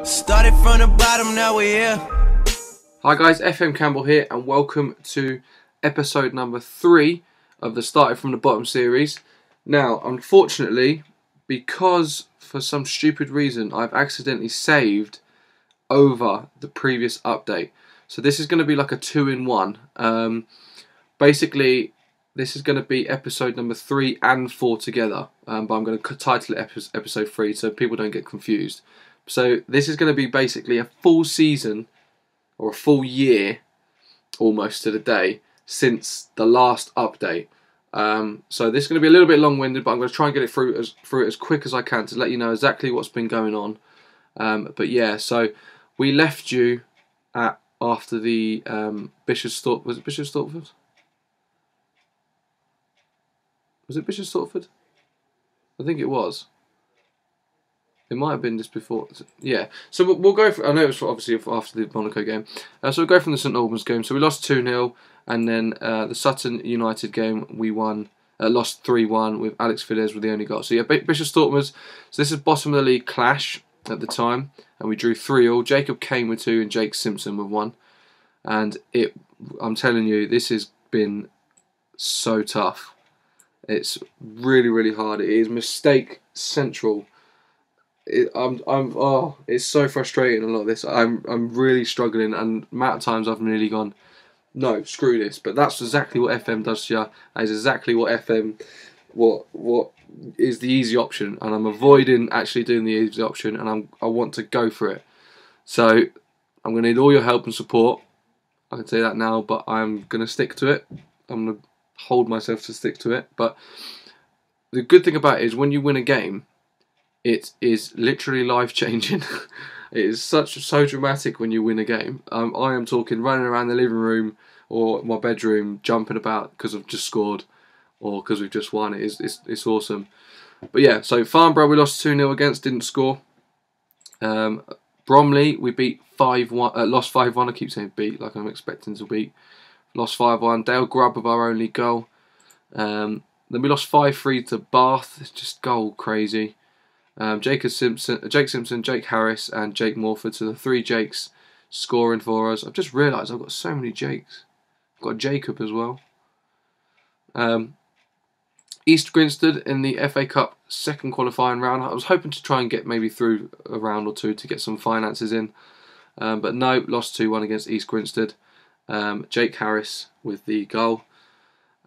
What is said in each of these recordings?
Started from the bottom, now we're here. Hi guys, FM Campbell here and welcome to episode number 3 of the Started from the Bottom series. Now, unfortunately, because for some stupid reason I've accidentally saved over the previous update. So this is going to be like a 2-in-1. Basically, this is going to be episode number 3 and 4 together. But I'm going to title it episode 3 so people don't get confused. So this is going to be basically a full season, or a full year, almost to the day, since the last update. So this is going to be a little bit long-winded, but I'm going to try and get it through as quick as I can to let you know exactly what's been going on. But yeah, so we left you at after the Bishop Stortford. Was it Bishop Stortford? Was it Bishop Stortford? I think it was. It might have been just before. Yeah. So we'll go for. I know it was obviously after the Monaco game. So we'll go from the St Albans game. So we lost 2-0, and then the Sutton United game we won. Lost 3-1 with Alex Fillers with the only goal. So yeah, Bishop Stortford. So this is bottom of the league clash at the time, and we drew 3-3. Jacob Kane with 2 and Jake Simpson with 1. And I'm telling you, this has been so tough. It's really, really hard. It is mistake central. It's so frustrating. A lot of this, I'm really struggling, and amount of times I've nearly gone, no, screw this. But that's exactly what FM does to you. That is exactly what FM, what is the easy option, and I'm avoiding actually doing the easy option, and I want to go for it. So I'm going to need all your help and support. I can say that now, but I'm going to stick to it. I'm going to hold myself to stick to it. But the good thing about it is when you win a game, it is literally life-changing. It is so dramatic when you win a game. I am talking running around the living room or my bedroom, jumping about because I've just scored or because we've just won. It's awesome. But yeah, so Farnborough we lost 2-0 against, didn't score. Bromley we beat 5-1, lost 5-1. I keep saying beat like I'm expecting to beat. Lost 5-1. Dale Grubb with our only goal. Then we lost 5-3 to Bath. It's just goal crazy. Jake Simpson, Jake Harris and Jake Morford. So the 3 Jakes scoring for us. I've just realised I've got so many Jakes. I've got Jacob as well. East Grinstead in the FA Cup second qualifying round. I was hoping to try and get maybe through a round or two to get some finances in. But no, lost 2-1 against East Grinstead. Jake Harris with the goal.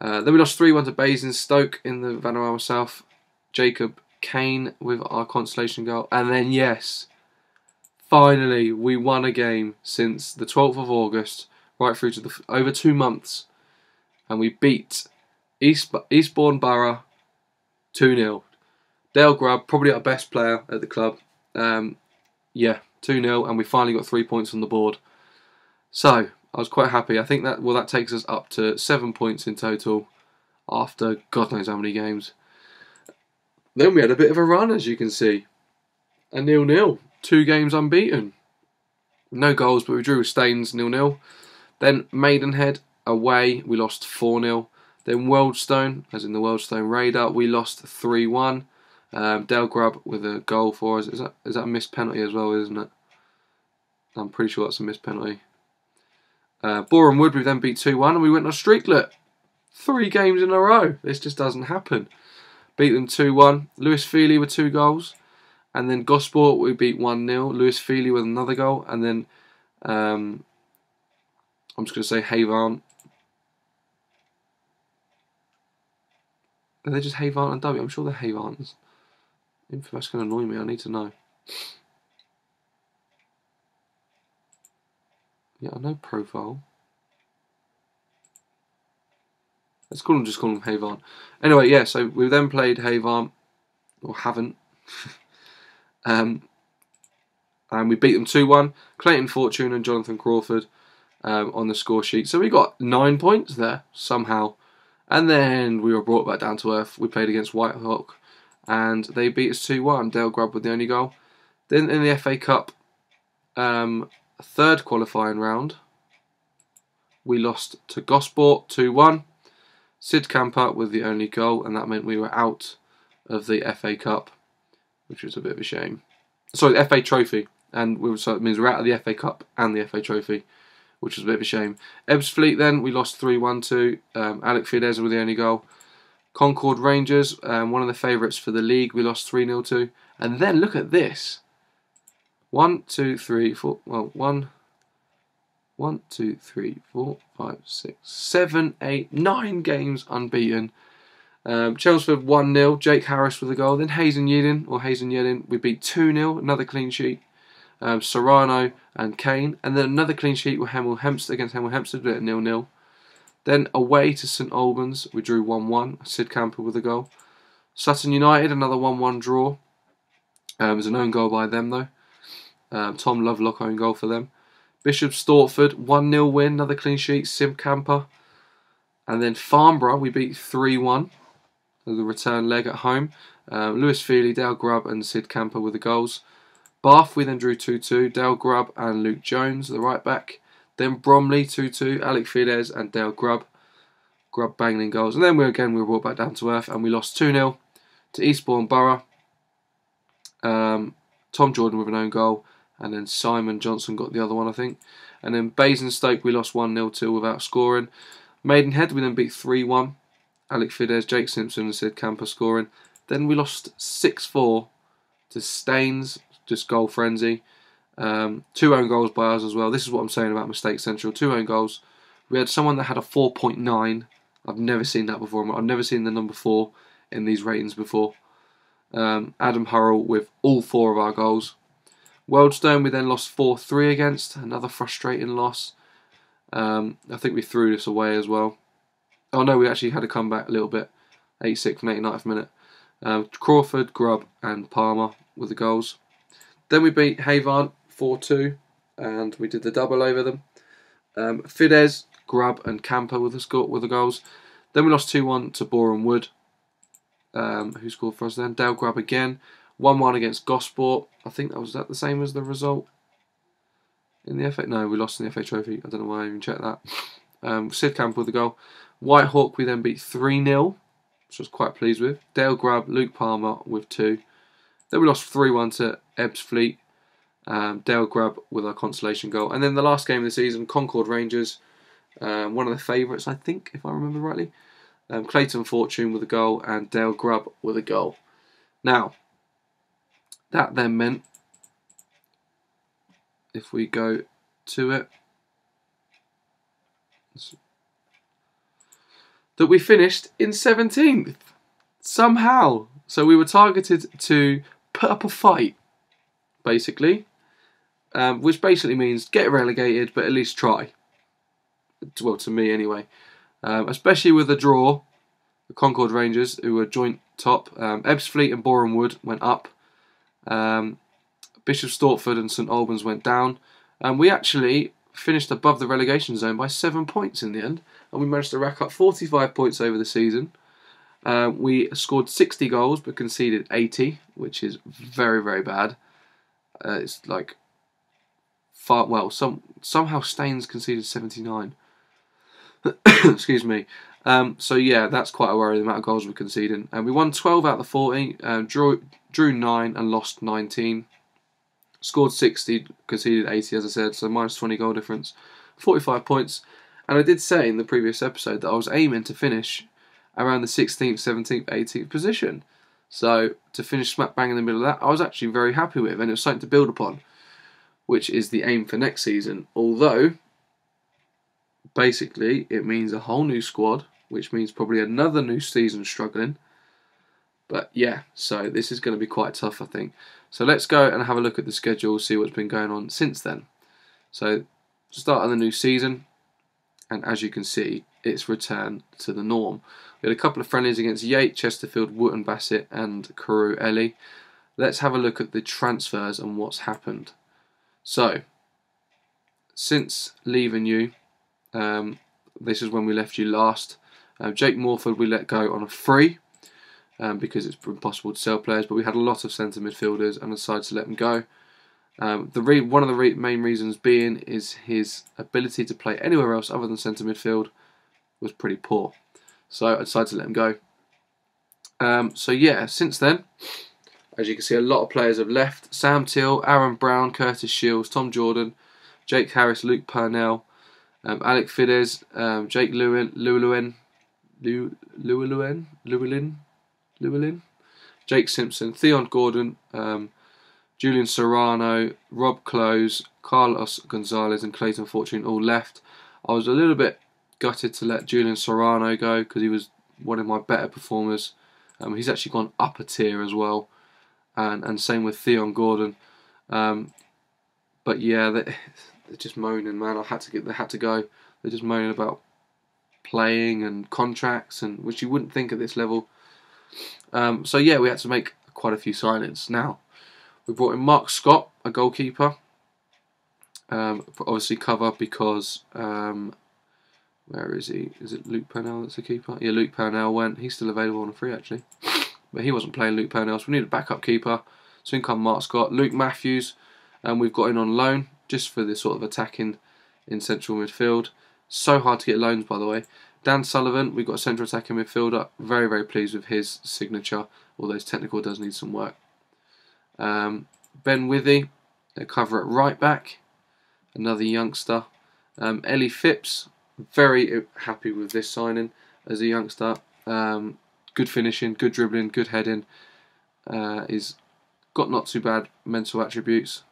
Then we lost 3-1 to Basingstoke in the Vanarama South. Jacob Kane with our consolation goal. And then yes, finally we won a game since the 12th of August right through to over 2 months, and we beat Eastbourne Borough 2-0. Dale Grubb, probably our best player at the club. Yeah, 2-0, and we finally got 3 points on the board. So I was quite happy. I think that takes us up to 7 points in total after God knows how many games. Then we had a bit of a run, as you can see. A 0-0. 2 games unbeaten. No goals, but we drew with Staines 0-0. Then Maidenhead away, we lost 4-0. Then Wealdstone, as in the Wealdstone Raider, we lost 3-1. Dale Grubb with a goal for us. Is that a missed penalty as well, isn't it? I'm pretty sure that's a missed penalty. Boreham Wood, we then beat 2-1, and we went on a streaklet. 3 games in a row. This just doesn't happen. Beat them 2-1. Lewis Feely with 2 goals. And then Gosport we beat 1-0. Lewis Feely with another goal. And then I'm just going to say Havant. Are they just Havant and W? I'm sure they're Havants. That's going to annoy me. I need to know. Yeah, I know profile. Let's just call them Havant. Anyway, yeah, so we then played Havant, or haven't. And we beat them 2-1. Clayton Fortune and Jonathan Crawford on the score sheet. So we got 9 points there, somehow. And then we were brought back down to earth. We played against Whitehawk, and they beat us 2-1. Dale Grubb with the only goal. Then in the FA Cup, third qualifying round, we lost to Gosport 2-1. Sid Camper with the only goal, and that meant we were out of the FA Cup, which was a bit of a shame. Sorry, the FA Trophy. and so it means we're out of the FA Cup and the FA Trophy, which was a bit of a shame. Ebbsfleet then, we lost 3-1 to. Alec Fidesz with the only goal. Concord Rangers, one of the favourites for the league, we lost 3-0 to. And then look at this. 1, 2, 3, 4, well, 1, 2, 3, 4, 5, 6, 7, 8, 9 games unbeaten. Chelmsford 1-0, Jake Harris with a goal. Then Hazen Yedin, we beat 2-0, another clean sheet. Serrano and Kane, and then another clean sheet with against Hemel Hempstead at 0-0. Then away to St Albans, we drew 1-1. Sid Camper with a goal. Sutton United, another 1-1 draw. There's an own goal by them though. Tom Lovelock own goal for them. Bishop Stortford 1-0 win, another clean sheet. Sim Camper, and then Farnborough we beat 3-1. The return leg at home. Lewis Feely, Dale Grubb, and Sid Camper with the goals. Bath we then drew 2-2, Dale Grubb and Luke Jones, the right back. Then Bromley 2-2, Alec Fidesz and Dale Grubb. Grubb banging in goals. And then we were brought back down to earth and we lost 2-0 to Eastbourne Borough. Tom Jordan with an own goal, and then Simon Johnson got the other one, I think. And then Basingstoke we lost 1-0 to without scoring. Maidenhead we then beat 3-1. Alec Fidesz, Jake Simpson and Sid Camper scoring. Then we lost 6-4 to Staines, just goal frenzy. 2 own goals by us as well. This is what I'm saying about Mistake Central. 2 own goals. We had someone that had a 4.9. I've never seen that before. I've never seen the number 4 in these ratings before. Adam Hurrell with all 4 of our goals. Wealdstone we then lost 4-3 against. Another frustrating loss. I think we threw this away as well. Oh no, we actually had a comeback a little bit. 86th and 89th minute. Crawford, Grubb and Palmer with the goals. Then we beat Havant 4-2 and we did the double over them. Fidesz, Grubb and Camper with the goals. Then we lost 2-1 to Boreham Wood. Who scored for us then? Dale Grubb again. 1-1 against Gosport. I think that was the same as the result in the FA. No, we lost in the FA Trophy. I don't know why I even checked that. Sid Camper with the goal. Whitehawk we then beat 3-0, which I was quite pleased with. Dale Grubb, Luke Palmer with 2. Then we lost 3-1 to Ebbsfleet. Dale Grubb with our consolation goal. And then the last game of the season, Concord Rangers, one of the favourites, I think, if I remember rightly. Clayton Fortune with a goal and Dale Grubb with a goal. Now, that then meant, if we go to it, that we finished in 17th somehow. So we were targeted to put up a fight, basically, which basically means get relegated, but at least try. Well, to me anyway. Especially with a draw, the Concord Rangers, who were joint top. Ebbsfleet and Boreham Wood went up. Bishop Stortford and St Albans went down. And we actually finished above the relegation zone by 7 points in the end. And we managed to rack up 45 points over the season. We scored 60 goals but conceded 80, which is very, very bad. It's like somehow Staines conceded 79. Excuse me. So yeah, that's quite a worry, the amount of goals we're conceding. And we won 12 out of the 40, drew 9 and lost 19. Scored 60, conceded 80, as I said, so minus 20 goal difference. 45 points. And I did say in the previous episode that I was aiming to finish around the 16th, 17th, 18th position. So to finish smack bang in the middle of that, I was actually very happy with, and it was something to build upon, which is the aim for next season. Although, basically, it means a whole new squad, which means probably another new season struggling. But yeah, so this is going to be quite tough, I think. So let's go and have a look at the schedule, see what's been going on since then. So, start of the new season, and as you can see, it's returned to the norm. We had a couple of friendlies against Yate, Chesterfield, Wootton Bassett and Carew Ellie. Let's have a look at the transfers and what's happened. So, since leaving you, this is when we left you last. Jake Morford we let go on a free because it's impossible to sell players, but we had a lot of centre midfielders and decided to let them go. One of the main reasons being is his ability to play anywhere else other than centre midfield was pretty poor. So I decided to let him go. So yeah, since then, As you can see, a lot of players have left. Sam Teal, Aaron Brown, Curtis Shields, Tom Jordan, Jake Harris, Luke Purnell, Alec Fidesz, Jake Llewellyn, Jake Simpson, Theon Gordon, Julian Serrano, Rob Close, Carlos Gonzalez and Clayton Fortune all left. I was a little bit gutted to let Julian Serrano go because he was one of my better performers. He's actually gone up a tier as well, and same with Theon Gordon. But yeah, they're just moaning, man. They had to go. They're just moaning about playing and contracts, and which you wouldn't think at this level. So yeah, we had to make quite a few signings. Now we brought in Mark Scott, a goalkeeper. Obviously cover because where is he? Is it Luke Purnell that's a keeper? Yeah, Luke Purnell went. He's still available on a free actually, but he wasn't playing, Luke Purnell, so we need a backup keeper. So in come Mark Scott, Luke Matthews, and we've got in on loan just for this sort of attacking in central midfield. So hard to get loans, by the way. Dan Sullivan, we've got a central attacking midfielder. Very, very pleased with his signature, although his technical does need some work. Ben Withy, a cover at right back, another youngster. Ellie Phipps, very happy with this signing as a youngster. Good finishing, good dribbling, good heading. He's got not too bad mental attributes.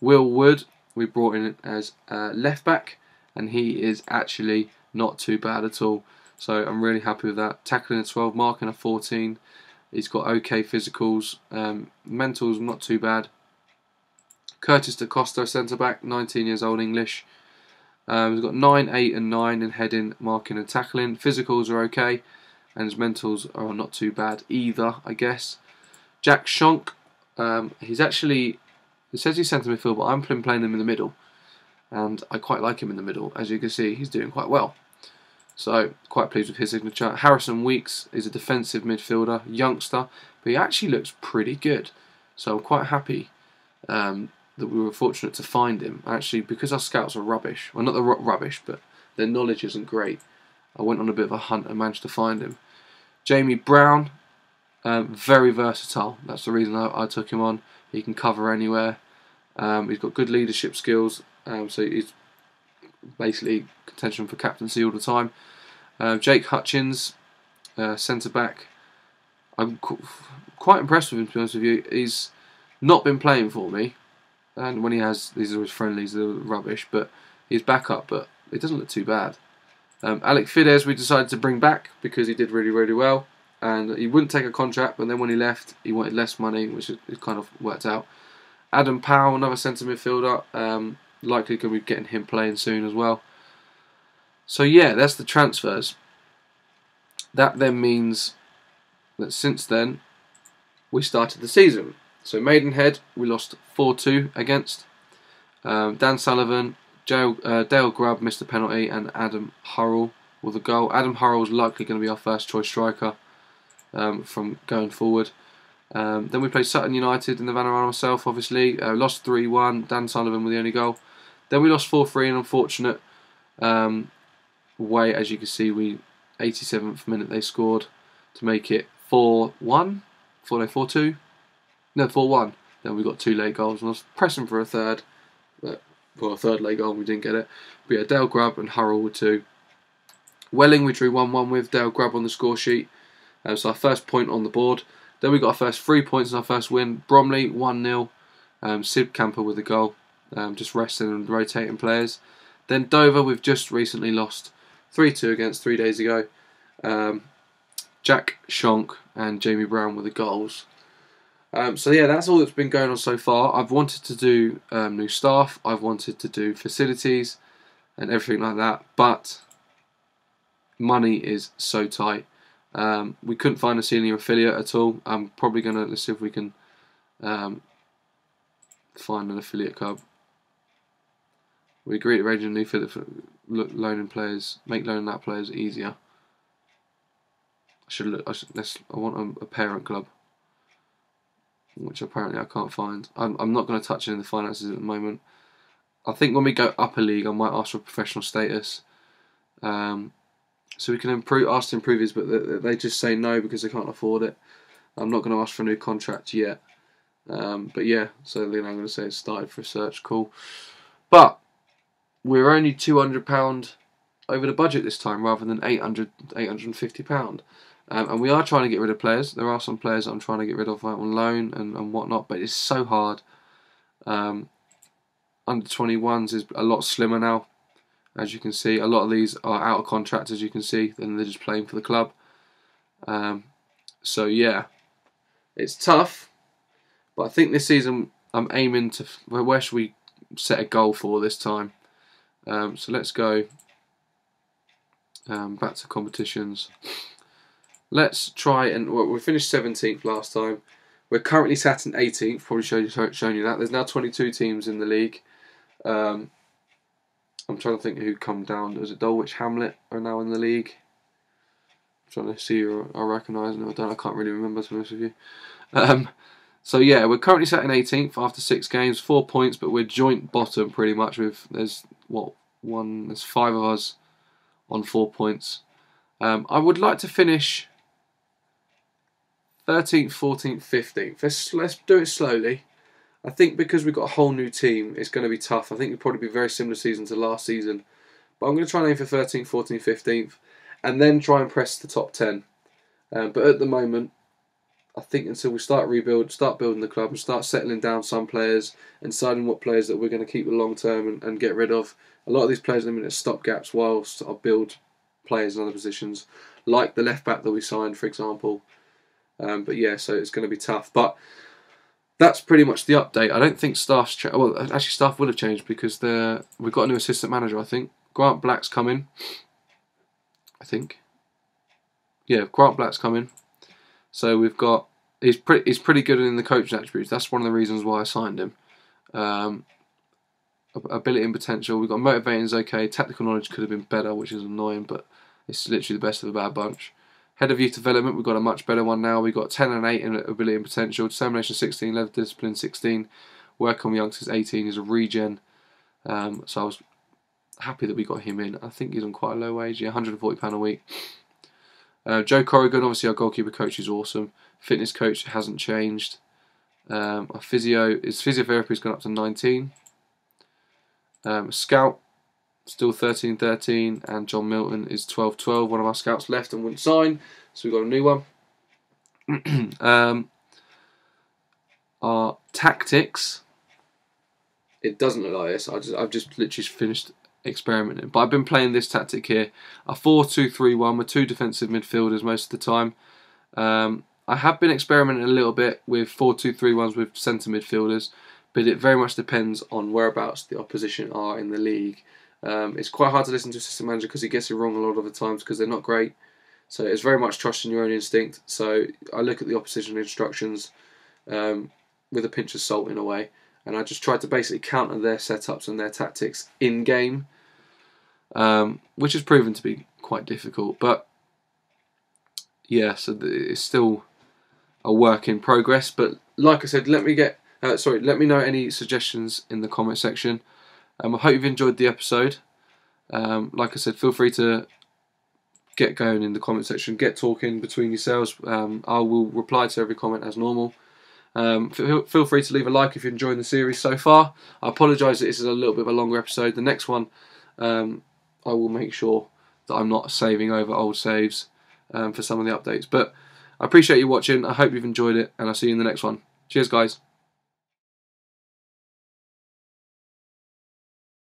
Will Wood, we brought in as left back, and he is actually not too bad at all. So I'm really happy with that. Tackling a 12, marking a 14. He's got okay physicals. Mentals not too bad. Curtis Da Costa, centre back, 19 years old, English. He's got 9, 8 and 9 in heading, marking and tackling. Physicals are okay, and his mentals are not too bad either, I guess. Jack Schonk, he's actually, it says he's centre midfield, but I'm playing him in the middle, and I quite like him in the middle. As you can see, he's doing quite well. So, quite pleased with his signature. Harrison Weeks is a defensive midfielder, youngster, but he actually looks pretty good. So I'm quite happy that we were fortunate to find him. Actually, because our scouts are rubbish, well, not the rubbish, but their knowledge isn't great, I went on a bit of a hunt and managed to find him. Jamie Brown, very versatile. That's the reason I took him on. He can cover anywhere. He's got good leadership skills, so he's basically contention for captaincy all the time. Jake Hutchins, centre back. I'm quite impressed with him, to be honest with you. He's not been playing for me, and when he has, these are his friendlies, they're rubbish, but he's back up, but it doesn't look too bad. Alec Fidesz we decided to bring back because he did really, really well, and he wouldn't take a contract, but then when he left, he wanted less money, which it kind of worked out. Adam Powell, another centre midfielder, likely going to be getting him playing soon as well. So yeah, that's the transfers. That then means that since then, we started the season. So Maidenhead, we lost 4-2 against. Dan Sullivan, Dale Grubb missed the penalty, and Adam Hurrell with a goal. Adam Hurrell is likely going to be our first choice striker from going forward. Then we played Sutton United in the Vanarama myself, obviously. Lost 3-1, Dan Sullivan with the only goal. Then we lost 4-3 in unfortunate way. As you can see, 87th minute they scored to make it 4-1. 4-2. No, 4-1. Then we got 2 late goals, and I was pressing for a third. But, well, a third late goal, and we didn't get it. But yeah, Dale Grubb and Hurrell were 2. Welling we drew 1-1 with Dale Grubb on the score sheet. So our first point on the board. Then we got our first 3 points in our first win. Bromley 1-0. Sid Camper with a goal. Just resting and rotating players. Then Dover we've just recently lost 3-2 against 3 days ago. Jack Schonk and Jamie Brown with the goals. So yeah, that's all that's been going on so far. I've wanted to do new staff. I've wanted to do facilities and everything like that. But money is so tight. We couldn't find a senior affiliate at all. I'm probably going to, let's see if we can find an affiliate club. We agreed to arrange a new affiliate for loaning players, make loaning out players easier. I want a parent club, which apparently I can't find. I'm not going to touch any of the finances at the moment. I think when we go up a league, I might ask for professional status. So we can ask to improve his, but they just say no because they can't afford it. I'm not going to ask for a new contract yet. But yeah, so then I'm going to say it started for a search. Cool. But we're only £200 over the budget this time rather than £850. And we are trying to get rid of players. There are some players that I'm trying to get rid of on loan and whatnot, but it's so hard. Under 21s is a lot slimmer now, as you can see. A lot of these are out of contract, as you can see, and they're just playing for the club. So yeah, it's tough, but I think this season I'm aiming to. Where should we set a goal for this time? So let's go back to competitions. Let's try and we finished 17th last time. We're currently sat in 18th. Probably shown you that. There's now 22 teams in the league. I'm trying to think who come down. Was it Dulwich Hamlet are now in the league? I'm trying to see who I recognise them. I can't really remember, to be honest with you. So yeah, we're currently sat in 18th after 6 games, 4 points, but we're joint bottom pretty much. There's 5 of us on 4 points. I would like to finish 13th, 14th, 15th. Let's do it slowly. I think because we've got a whole new team, it's going to be tough. I think it'll probably be a very similar season to last season. But I'm going to try and aim for 13th, 14th, 15th, and then try and press the top 10. But at the moment, I think until we start building the club and start settling down some players and deciding what players that we're going to keep the long term and get rid of. A lot of these players are in stopgaps whilst I build players in other positions, like the left back that we signed, for example. But yeah, so it's going to be tough. But that's pretty much the update. I don't think staff's changed. Well, actually, staff will have changed because we've got a new assistant manager. I think Grant Black's coming. I think. Yeah, Grant Black's coming. So we've got he's pretty good in the coaching attributes. That's one of the reasons why I signed him. Ability and potential. We've got motivating is okay. Tactical knowledge could have been better, which is annoying, but it's literally the best of a bad bunch. Head of youth development, we've got a much better one now. We've got 10 and 8 in ability and potential. Determination 16, level discipline 16. Work on youngsters 18. He's a regen. So I was happy that we got him in. I think he's on quite a low wage. Yeah, £140 a week. Joe Corrigan, obviously our goalkeeper coach, is awesome. Fitness coach hasn't changed. Our physiotherapy's gone up to 19. Scout, still 13-13, and John Milton is 12-12. One of our scouts left and wouldn't sign, so we've got a new one. Our tactics, it doesn't look like this. I've just literally finished experimenting, but I've been playing this tactic here, a 4-2-3-1 with 2 defensive midfielders most of the time. I have been experimenting a little bit with 4-2-3-1s with centre midfielders, but it very much depends on whereabouts the opposition are in the league. It's quite hard to listen to a assistant manager because he gets it wrong a lot of the times because they're not great. So it's very much trusting your own instinct. So I look at the opposition instructions with a pinch of salt in a way, and I just try to basically counter their setups and their tactics in game, which has proven to be quite difficult. But yeah, so it's still a work in progress. But like I said, let me know any suggestions in the comment section. I hope you've enjoyed the episode. Like I said, feel free to get going in the comment section, get talking between yourselves. I will reply to every comment as normal. Feel free to leave a like if you're enjoying the series so far. I apologise that this is a little bit of a longer episode. The next one, I will make sure that I'm not saving over old saves for some of the updates. But I appreciate you watching. I hope you've enjoyed it, and I'll see you in the next one. Cheers, guys.